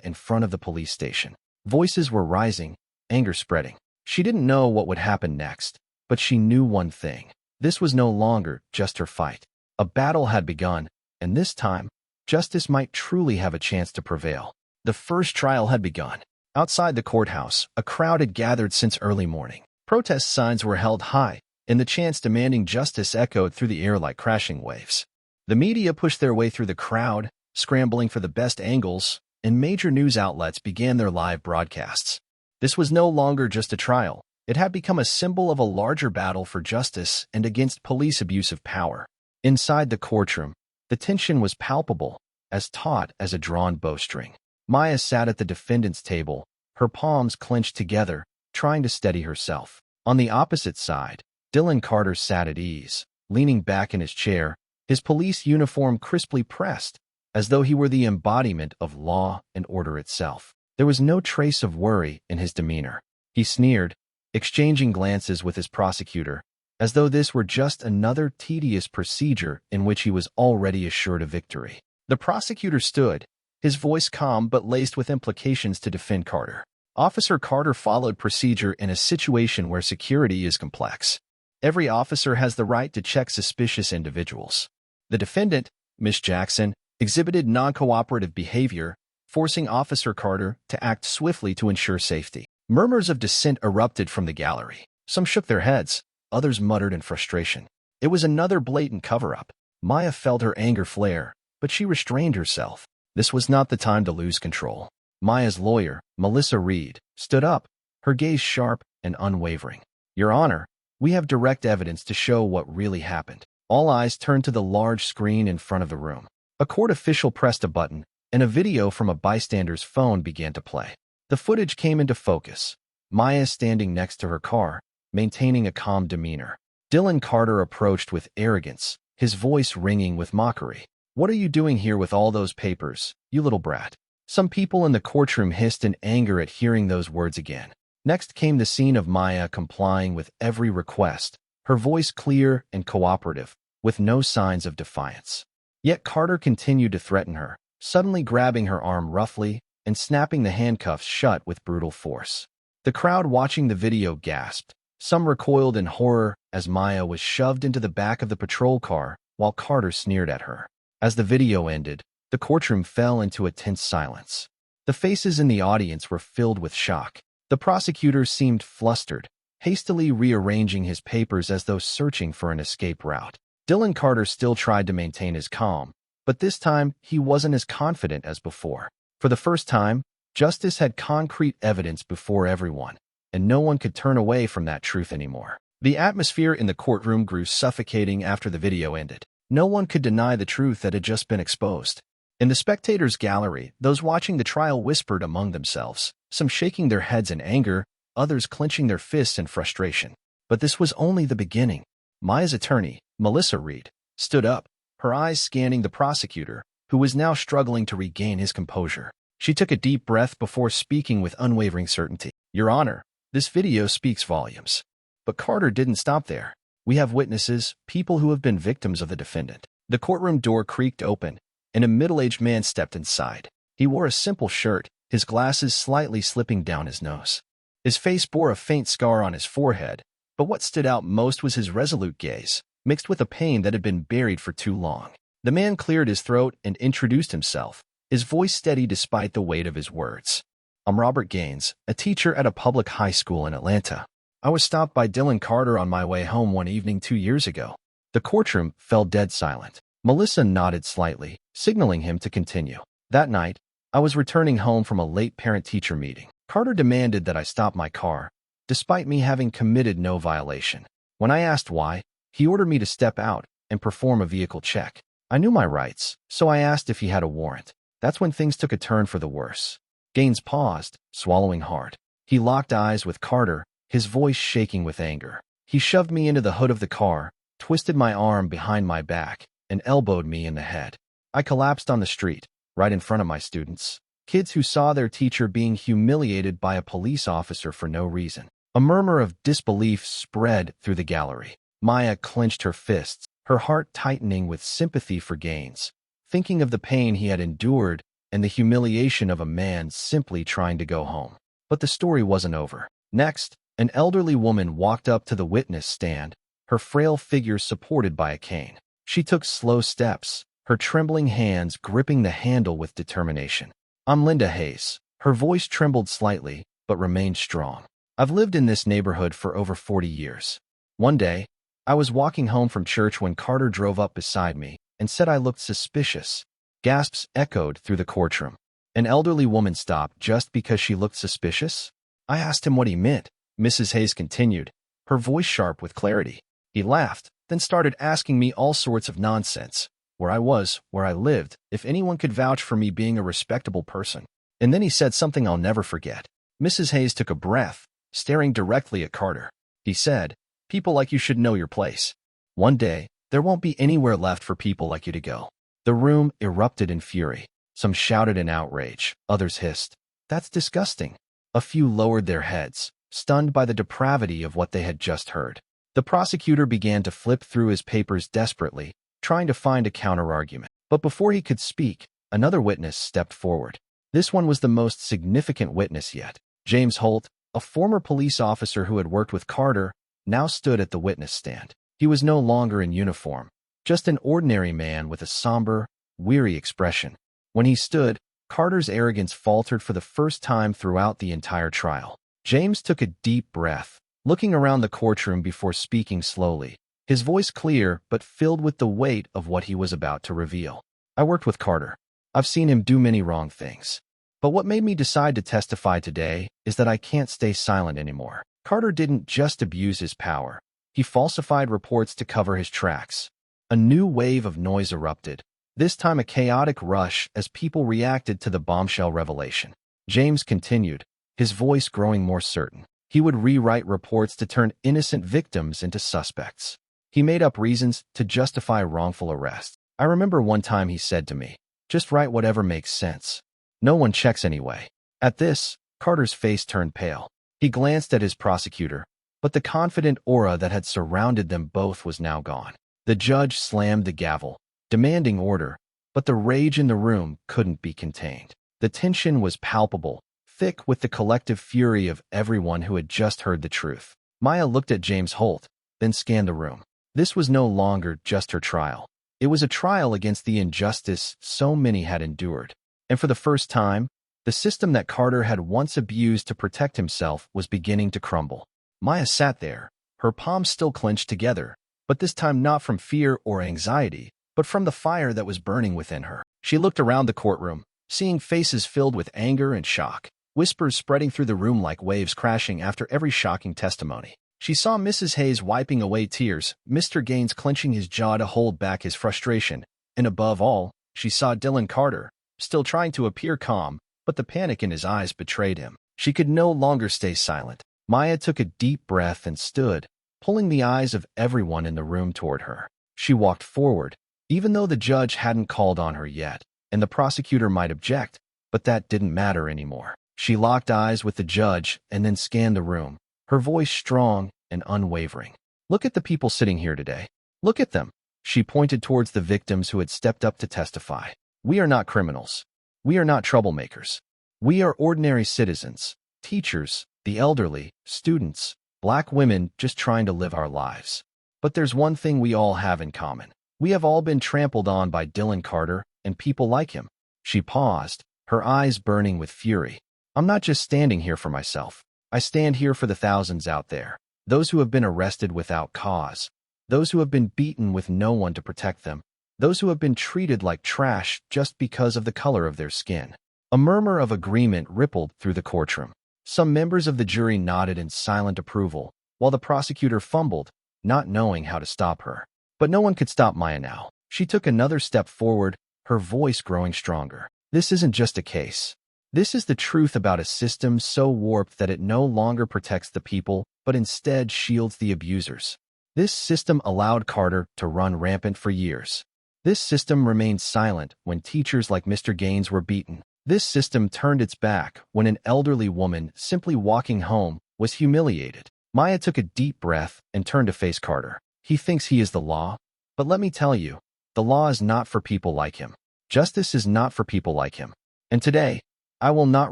in front of the police station. Voices were rising, anger spreading. She didn't know what would happen next, but she knew one thing. This was no longer just her fight. A battle had begun, and this time, justice might truly have a chance to prevail. The first trial had begun. Outside the courthouse, a crowd had gathered since early morning. Protest signs were held high, and the chants demanding justice echoed through the air like crashing waves. The media pushed their way through the crowd, scrambling for the best angles, and major news outlets began their live broadcasts. This was no longer just a trial. It had become a symbol of a larger battle for justice and against police abuse of power. Inside the courtroom, the tension was palpable, as taut as a drawn bowstring. Maya sat at the defendant's table, her palms clenched together, trying to steady herself. On the opposite side, Dylan Carter sat at ease, leaning back in his chair, his police uniform crisply pressed, as though he were the embodiment of law and order itself. There was no trace of worry in his demeanor. He sneered, exchanging glances with his prosecutor, as though this were just another tedious procedure in which he was already assured of victory. The prosecutor stood, his voice calm but laced with implications to defend Carter. Officer Carter followed procedure in a situation where security is complex. Every officer has the right to check suspicious individuals. The defendant, Miss Jackson, exhibited non-cooperative behavior, forcing Officer Carter to act swiftly to ensure safety. Murmurs of dissent erupted from the gallery. Some shook their heads, others muttered in frustration. It was another blatant cover-up. Maya felt her anger flare, but she restrained herself. This was not the time to lose control. Maya's lawyer, Melissa Reed, stood up, her gaze sharp and unwavering. "Your Honor, we have direct evidence to show what really happened." All eyes turned to the large screen in front of the room. A court official pressed a button, and a video from a bystander's phone began to play. The footage came into focus. Maya standing next to her car, maintaining a calm demeanor. Dylan Carter approached with arrogance, his voice ringing with mockery. "What are you doing here with all those papers, you little brat?" Some people in the courtroom hissed in anger at hearing those words again. Next came the scene of Maya complying with every request, her voice clear and cooperative, with no signs of defiance. Yet Carter continued to threaten her, suddenly grabbing her arm roughly and snapping the handcuffs shut with brutal force. The crowd watching the video gasped. Some recoiled in horror as Maya was shoved into the back of the patrol car while Carter sneered at her. As the video ended, the courtroom fell into a tense silence. The faces in the audience were filled with shock. The prosecutor seemed flustered, hastily rearranging his papers as though searching for an escape route. Dylan Carter still tried to maintain his calm, but this time he wasn't as confident as before. For the first time, justice had concrete evidence before everyone, and no one could turn away from that truth anymore. The atmosphere in the courtroom grew suffocating after the video ended. No one could deny the truth that had just been exposed. In the spectators' gallery, those watching the trial whispered among themselves, some shaking their heads in anger, others clenching their fists in frustration. But this was only the beginning. Maya's attorney, Melissa Reed, stood up, her eyes scanning the prosecutor, who was now struggling to regain his composure. She took a deep breath before speaking with unwavering certainty. "Your Honor, this video speaks volumes." But Carter didn't stop there. "We have witnesses, people who have been victims of the defendant." The courtroom door creaked open, and a middle-aged man stepped inside. He wore a simple shirt, his glasses slightly slipping down his nose. His face bore a faint scar on his forehead, but what stood out most was his resolute gaze, mixed with a pain that had been buried for too long. The man cleared his throat and introduced himself, his voice steady despite the weight of his words. "I'm Robert Gaines, a teacher at a public high school in Atlanta. I was stopped by Dylan Carter on my way home one evening 2 years ago." The courtroom fell dead silent. Melissa nodded slightly, signaling him to continue. "That night, I was returning home from a late parent-teacher meeting. Carter demanded that I stop my car, despite me having committed no violation. When I asked why, he ordered me to step out and perform a vehicle check. I knew my rights, so I asked if he had a warrant. That's when things took a turn for the worse." Gaines paused, swallowing hard. He locked eyes with Carter, his voice shaking with anger. "He shoved me into the hood of the car, twisted my arm behind my back, and elbowed me in the head. I collapsed on the street, right in front of my students. Kids who saw their teacher being humiliated by a police officer for no reason. A murmur of disbelief spread through the gallery. Maya clenched her fists, her heart tightening with sympathy for Gaines, thinking of the pain he had endured and the humiliation of a man simply trying to go home. But the story wasn't over. Next, an elderly woman walked up to the witness stand, her frail figure supported by a cane. She took slow steps, her trembling hands gripping the handle with determination. "I'm Linda Hayes." Her voice trembled slightly, but remained strong. "I've lived in this neighborhood for over 40 years. One day, I was walking home from church when Carter drove up beside me and said I looked suspicious." Gasps echoed through the courtroom. An elderly woman stopped just because she looked suspicious? I asked him what he meant, Mrs. Hayes continued, her voice sharp with clarity. He laughed, then started asking me all sorts of nonsense. Where I was, where I lived, if anyone could vouch for me being a respectable person. And then he said something I'll never forget. Mrs. Hayes took a breath, staring directly at Carter. He said, "People like you should know your place. One day, there won't be anywhere left for people like you to go." The room erupted in fury. Some shouted in outrage, others hissed, "That's disgusting." A few lowered their heads, stunned by the depravity of what they had just heard. The prosecutor began to flip through his papers desperately, trying to find a counterargument. But before he could speak, another witness stepped forward. This one was the most significant witness yet. James Holt, a former police officer who had worked with Carter, now stood at the witness stand. He was no longer in uniform, just an ordinary man with a somber, weary expression. When he stood, Carter's arrogance faltered for the first time throughout the entire trial. James took a deep breath, looking around the courtroom before speaking slowly, his voice clear but filled with the weight of what he was about to reveal. "I worked with Carter. I've seen him do many wrong things. But what made me decide to testify today is that I can't stay silent anymore. Carter didn't just abuse his power. He falsified reports to cover his tracks." A new wave of noise erupted, this time a chaotic rush as people reacted to the bombshell revelation. James continued, his voice growing more certain. He would rewrite reports to turn innocent victims into suspects. He made up reasons to justify wrongful arrest. "I remember one time he said to me, 'Just write whatever makes sense. No one checks anyway.'" At this, Carter's face turned pale. He glanced at his prosecutor, but the confident aura that had surrounded them both was now gone. The judge slammed the gavel, demanding order, but the rage in the room couldn't be contained. The tension was palpable, thick with the collective fury of everyone who had just heard the truth. Maya looked at James Holt, then scanned the room. This was no longer just her trial. It was a trial against the injustice so many had endured. And for the first time, the system that Carter had once abused to protect himself was beginning to crumble. Maya sat there, her palms still clenched together, but this time not from fear or anxiety, but from the fire that was burning within her. She looked around the courtroom, seeing faces filled with anger and shock, whispers spreading through the room like waves crashing after every shocking testimony. She saw Mrs. Hayes wiping away tears, Mr. Gaines clenching his jaw to hold back his frustration, and above all, she saw Dylan Carter, still trying to appear calm, but the panic in his eyes betrayed him. She could no longer stay silent. Maya took a deep breath and stood, pulling the eyes of everyone in the room toward her. She walked forward, even though the judge hadn't called on her yet, and the prosecutor might object, but that didn't matter anymore. She locked eyes with the judge and then scanned the room, her voice strong and unwavering. "Look at the people sitting here today. Look at them." She pointed towards the victims who had stepped up to testify. "We are not criminals. We are not troublemakers. We are ordinary citizens, teachers, the elderly, students, Black women just trying to live our lives. But there's one thing we all have in common. We have all been trampled on by Dylan Carter and people like him." She paused, her eyes burning with fury. "I'm not just standing here for myself. I stand here for the thousands out there, those who have been arrested without cause, those who have been beaten with no one to protect them, those who have been treated like trash just because of the color of their skin." A murmur of agreement rippled through the courtroom. Some members of the jury nodded in silent approval, while the prosecutor fumbled, not knowing how to stop her. But no one could stop Maya now. She took another step forward, her voice growing stronger. "This isn't just a case. This is the truth about a system so warped that it no longer protects the people, but instead shields the abusers. This system allowed Carter to run rampant for years. This system remained silent when teachers like Mr. Gaines were beaten. This system turned its back when an elderly woman simply walking home was humiliated. Maya took a deep breath and turned to face Carter. He thinks he is the law, but let me tell you, the law is not for people like him. Justice is not for people like him. And today, I will not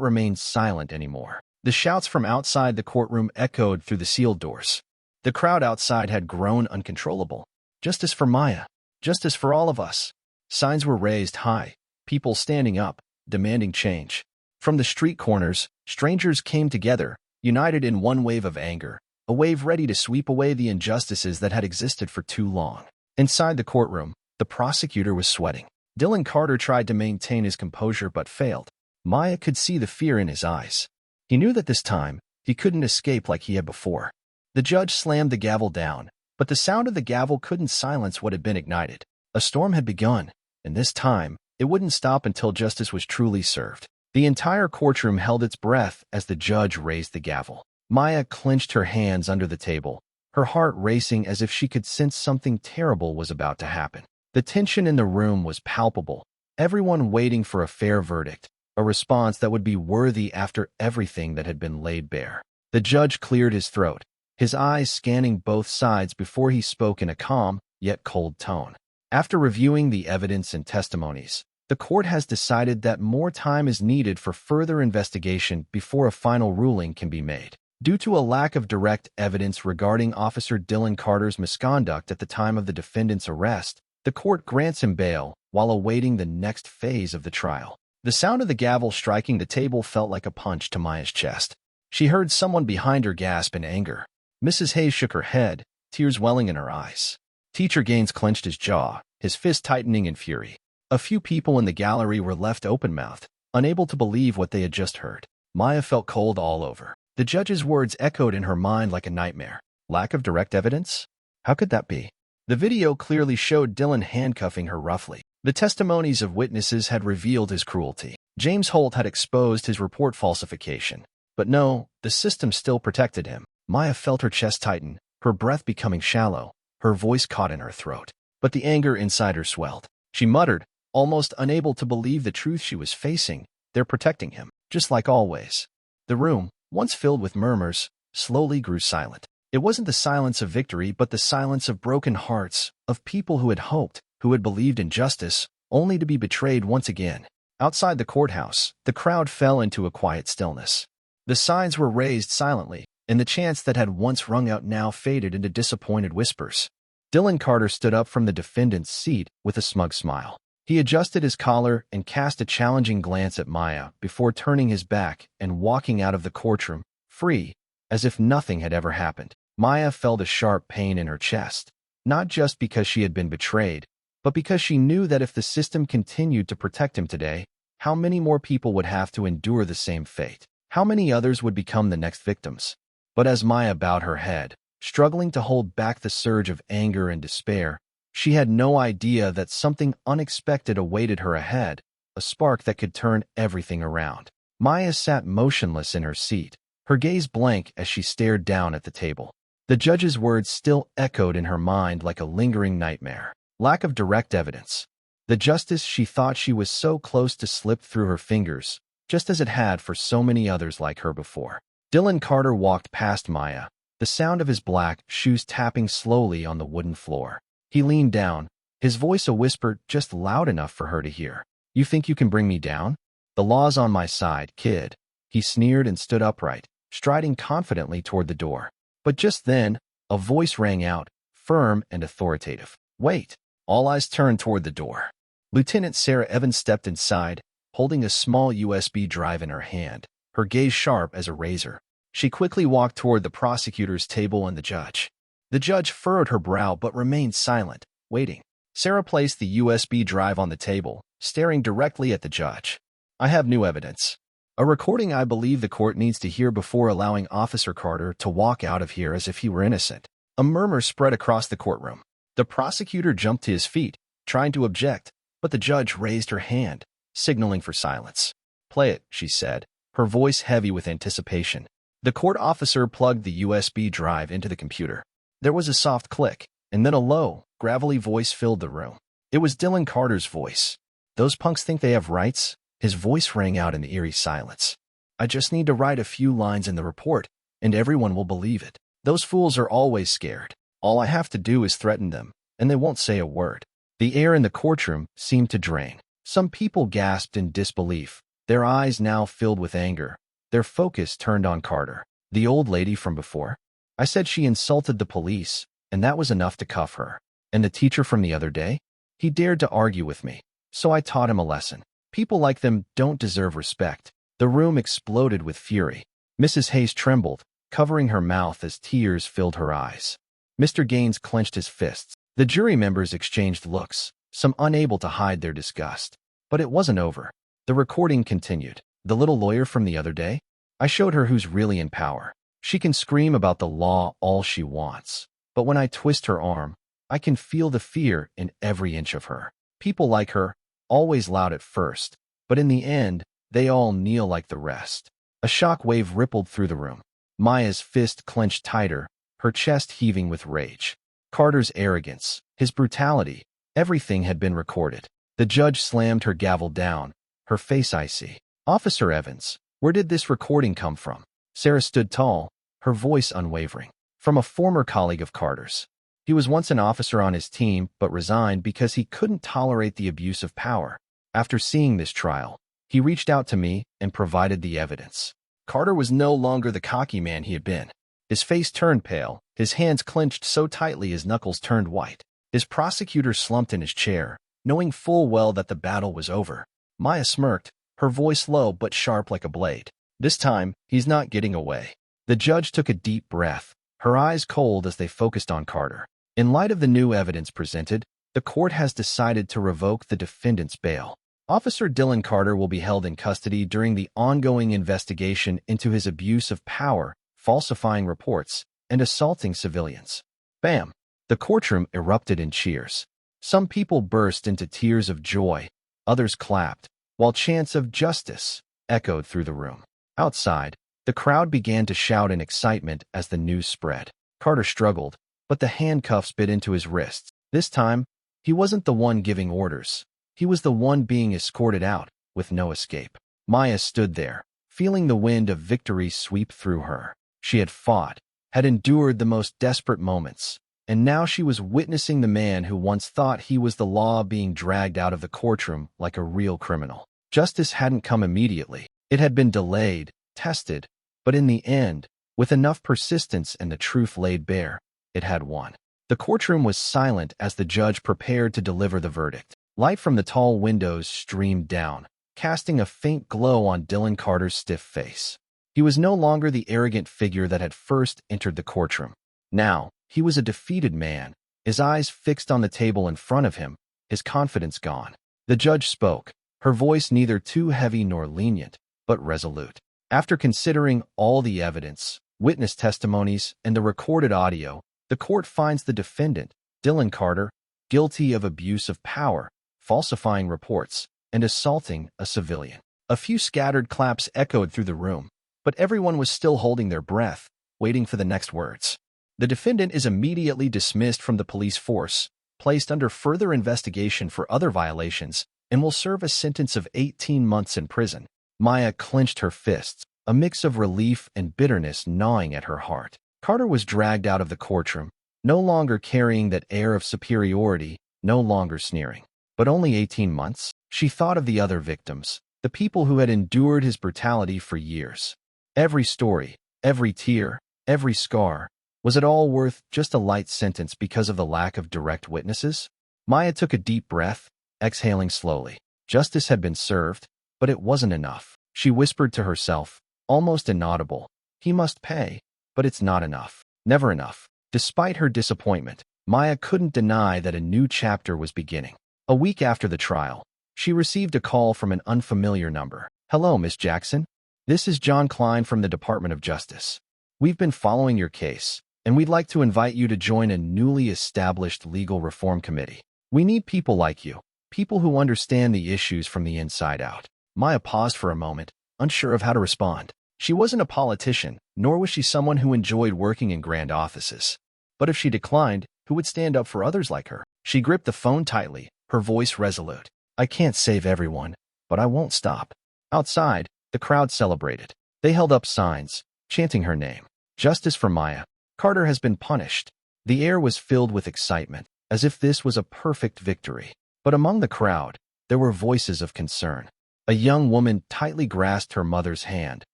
remain silent anymore. The shouts from outside the courtroom echoed through the sealed doors. The crowd outside had grown uncontrollable. Justice for Maya. Justice for all of us. Signs were raised high, people standing up, demanding change. From the street corners, strangers came together, united in one wave of anger, a wave ready to sweep away the injustices that had existed for too long. Inside the courtroom, the prosecutor was sweating. Dylan Carter tried to maintain his composure but failed. Maya could see the fear in his eyes. He knew that this time, he couldn't escape like he had before. The judge slammed the gavel down, but the sound of the gavel couldn't silence what had been ignited. A storm had begun, and this time, it wouldn't stop until justice was truly served. The entire courtroom held its breath as the judge raised the gavel. Maya clenched her hands under the table, her heart racing as if she could sense something terrible was about to happen. The tension in the room was palpable, everyone waiting for a fair verdict, a response that would be worthy after everything that had been laid bare. The judge cleared his throat, his eyes scanning both sides before he spoke in a calm, yet cold tone. After reviewing the evidence and testimonies, the court has decided that more time is needed for further investigation before a final ruling can be made. Due to a lack of direct evidence regarding Officer Dylan Carter's misconduct at the time of the defendant's arrest, the court grants him bail while awaiting the next phase of the trial. The sound of the gavel striking the table felt like a punch to Maya's chest. She heard someone behind her gasp in anger. Mrs. Hayes shook her head, tears welling in her eyes. Teacher Gaines clenched his jaw, his fist tightening in fury. A few people in the gallery were left open-mouthed, unable to believe what they had just heard. Maya felt cold all over. The judge's words echoed in her mind like a nightmare. Lack of direct evidence? How could that be? The video clearly showed Dylan handcuffing her roughly. The testimonies of witnesses had revealed his cruelty. James Holt had exposed his report falsification. But no, the system still protected him. Maya felt her chest tighten, her breath becoming shallow, her voice caught in her throat. But the anger inside her swelled. She muttered, almost unable to believe the truth she was facing. They're protecting him, just like always. The room, once filled with murmurs, slowly grew silent. It wasn't the silence of victory, but the silence of broken hearts, of people who had hoped, who had believed in justice, only to be betrayed once again. Outside the courthouse, the crowd fell into a quiet stillness. The signs were raised silently, and the chants that had once rung out now faded into disappointed whispers. Dylan Carter stood up from the defendant's seat with a smug smile. He adjusted his collar and cast a challenging glance at Maya before turning his back and walking out of the courtroom, free, as if nothing had ever happened. Maya felt a sharp pain in her chest, not just because she had been betrayed, but because she knew that if the system continued to protect him today, how many more people would have to endure the same fate? How many others would become the next victims? But as Maya bowed her head, struggling to hold back the surge of anger and despair, she had no idea that something unexpected awaited her ahead, a spark that could turn everything around. Maya sat motionless in her seat, her gaze blank as she stared down at the table. The judge's words still echoed in her mind like a lingering nightmare. Lack of direct evidence. The justice she thought she was so close to slipped through her fingers, just as it had for so many others like her before. Dylan Carter walked past Maya, the sound of his black shoes tapping slowly on the wooden floor. He leaned down, his voice a whisper just loud enough for her to hear. "You think you can bring me down? The law's on my side, kid." He sneered and stood upright, striding confidently toward the door. But just then, a voice rang out, firm and authoritative. "Wait." All eyes turned toward the door. Lieutenant Sarah Evans stepped inside, holding a small USB drive in her hand, her gaze sharp as a razor. She quickly walked toward the prosecutor's table and the judge. The judge furrowed her brow but remained silent, waiting. Sarah placed the USB drive on the table, staring directly at the judge. "I have new evidence. A recording I believe the court needs to hear before allowing Officer Carter to walk out of here as if he were innocent." A murmur spread across the courtroom. The prosecutor jumped to his feet, trying to object, but the judge raised her hand, signaling for silence. "Play it," she said, her voice heavy with anticipation. The court officer plugged the USB drive into the computer. There was a soft click, and then a low, gravelly voice filled the room. It was Dylan Carter's voice. Those punks think they have rights? His voice rang out in the eerie silence. I just need to write a few lines in the report, and everyone will believe it. Those fools are always scared. All I have to do is threaten them, and they won't say a word. The air in the courtroom seemed to drain. Some people gasped in disbelief, their eyes now filled with anger. Their focus turned on Carter, the old lady from before. I said she insulted the police, and that was enough to cuff her. And the teacher from the other day? He dared to argue with me, so I taught him a lesson. People like them don't deserve respect. The room exploded with fury. Mrs. Hayes trembled, covering her mouth as tears filled her eyes. Mr. Gaines clenched his fists. The jury members exchanged looks, some unable to hide their disgust. But it wasn't over. The recording continued. The little lawyer from the other day? I showed her who's really in power. She can scream about the law all she wants. But when I twist her arm, I can feel the fear in every inch of her. People like her, always loud at first, but in the end, they all kneel like the rest. A shock wave rippled through the room. Maya's fist clenched tighter, her chest heaving with rage. Carter's arrogance, his brutality, everything had been recorded. The judge slammed her gavel down, her face icy. Officer Evans, where did this recording come from? Sarah stood tall, her voice unwavering. From a former colleague of Carter's. He was once an officer on his team, but resigned because he couldn't tolerate the abuse of power. After seeing this trial, he reached out to me and provided the evidence. Carter was no longer the cocky man he had been. His face turned pale, his hands clenched so tightly his knuckles turned white. His prosecutor slumped in his chair, knowing full well that the battle was over. Maya smirked, her voice low but sharp like a blade. This time, he's not getting away. The judge took a deep breath, her eyes cold as they focused on Carter. In light of the new evidence presented, the court has decided to revoke the defendant's bail. Officer Dylan Carter will be held in custody during the ongoing investigation into his abuse of power, falsifying reports, and assaulting civilians. Bam! The courtroom erupted in cheers. Some people burst into tears of joy, others clapped, while chants of justice echoed through the room. Outside, the crowd began to shout in excitement as the news spread. Carter struggled, but the handcuffs bit into his wrists. This time, he wasn't the one giving orders. He was the one being escorted out, with no escape. Maya stood there, feeling the wind of victory sweep through her. She had fought, had endured the most desperate moments, and now she was witnessing the man who once thought he was the law being dragged out of the courtroom like a real criminal. Justice hadn't come immediately. It had been delayed, tested, but in the end, with enough persistence and the truth laid bare, it had won. The courtroom was silent as the judge prepared to deliver the verdict. Light from the tall windows streamed down, casting a faint glow on Dylan Carter's stiff face. He was no longer the arrogant figure that had first entered the courtroom. Now, he was a defeated man, his eyes fixed on the table in front of him, his confidence gone. The judge spoke, her voice neither too heavy nor lenient, but resolute. After considering all the evidence, witness testimonies, and the recorded audio, the court finds the defendant, Dylan Carter, guilty of abuse of power, falsifying reports, and assaulting a civilian. A few scattered claps echoed through the room, but everyone was still holding their breath, waiting for the next words. The defendant is immediately dismissed from the police force, placed under further investigation for other violations, and will serve a sentence of 18 months in prison. Maya clenched her fists, a mix of relief and bitterness gnawing at her heart. Carter was dragged out of the courtroom, no longer carrying that air of superiority, no longer sneering. But only 18 months? She thought of the other victims, the people who had endured his brutality for years. Every story, every tear, every scar, was it all worth just a light sentence because of the lack of direct witnesses? Maya took a deep breath, exhaling slowly. Justice had been served, but it wasn't enough. She whispered to herself, almost inaudible, he must pay, but it's not enough. Never enough. Despite her disappointment, Maya couldn't deny that a new chapter was beginning. A week after the trial, she received a call from an unfamiliar number. Hello, Miss Jackson. This is John Klein from the Department of Justice. We've been following your case, and we'd like to invite you to join a newly established legal reform committee. We need people like you, people who understand the issues from the inside out. Maya paused for a moment, unsure of how to respond. She wasn't a politician, nor was she someone who enjoyed working in grand offices. But if she declined, who would stand up for others like her? She gripped the phone tightly, her voice resolute. I can't save everyone, but I won't stop. Outside, the crowd celebrated. They held up signs, chanting her name. Justice for Maya. Carter has been punished. The air was filled with excitement, as if this was a perfect victory. But among the crowd, there were voices of concern. A young woman tightly grasped her mother's hand,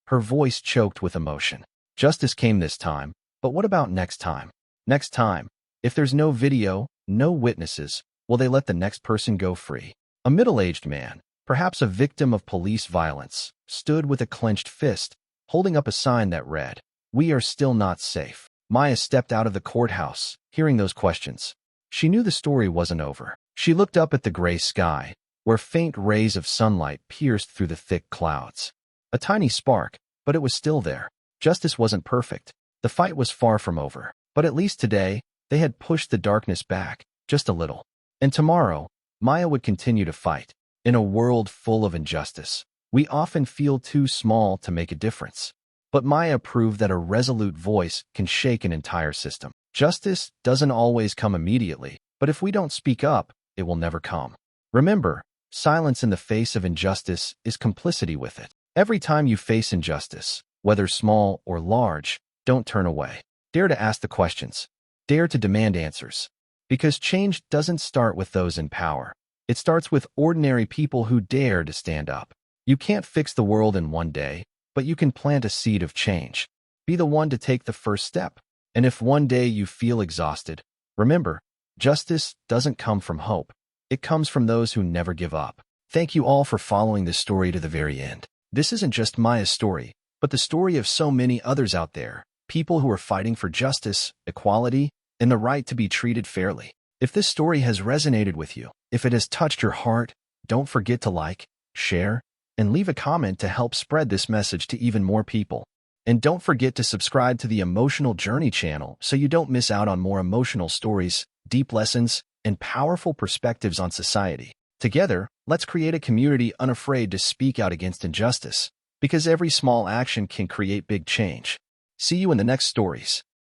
her voice choked with emotion. Justice came this time, but what about next time? Next time, if there's no video, no witnesses, will they let the next person go free? A middle-aged man, perhaps a victim of police violence, stood with a clenched fist, holding up a sign that read, "We are still not safe." Maya stepped out of the courthouse, hearing those questions. She knew the story wasn't over. She looked up at the gray sky, where faint rays of sunlight pierced through the thick clouds. A tiny spark, but it was still there. Justice wasn't perfect. The fight was far from over. But at least today, they had pushed the darkness back, just a little. And tomorrow, Maya would continue to fight. In a world full of injustice, we often feel too small to make a difference. But Maya proved that a resolute voice can shake an entire system. Justice doesn't always come immediately, but if we don't speak up, it will never come. Remember, silence in the face of injustice is complicity with it. Every time you face injustice, whether small or large, don't turn away. Dare to ask the questions. Dare to demand answers. Because change doesn't start with those in power. It starts with ordinary people who dare to stand up. You can't fix the world in one day, but you can plant a seed of change. Be the one to take the first step. And if one day you feel exhausted, remember, justice doesn't come from hope. It comes from those who never give up. Thank you all for following this story to the very end. This isn't just Maya's story, but the story of so many others out there, people who are fighting for justice, equality, and the right to be treated fairly. If this story has resonated with you, if it has touched your heart, don't forget to like, share, and leave a comment to help spread this message to even more people. And don't forget to subscribe to the Emotional Journey channel so you don't miss out on more emotional stories, deep lessons, and powerful perspectives on society. Together, let's create a community unafraid to speak out against injustice, because every small action can create big change. See you in the next stories.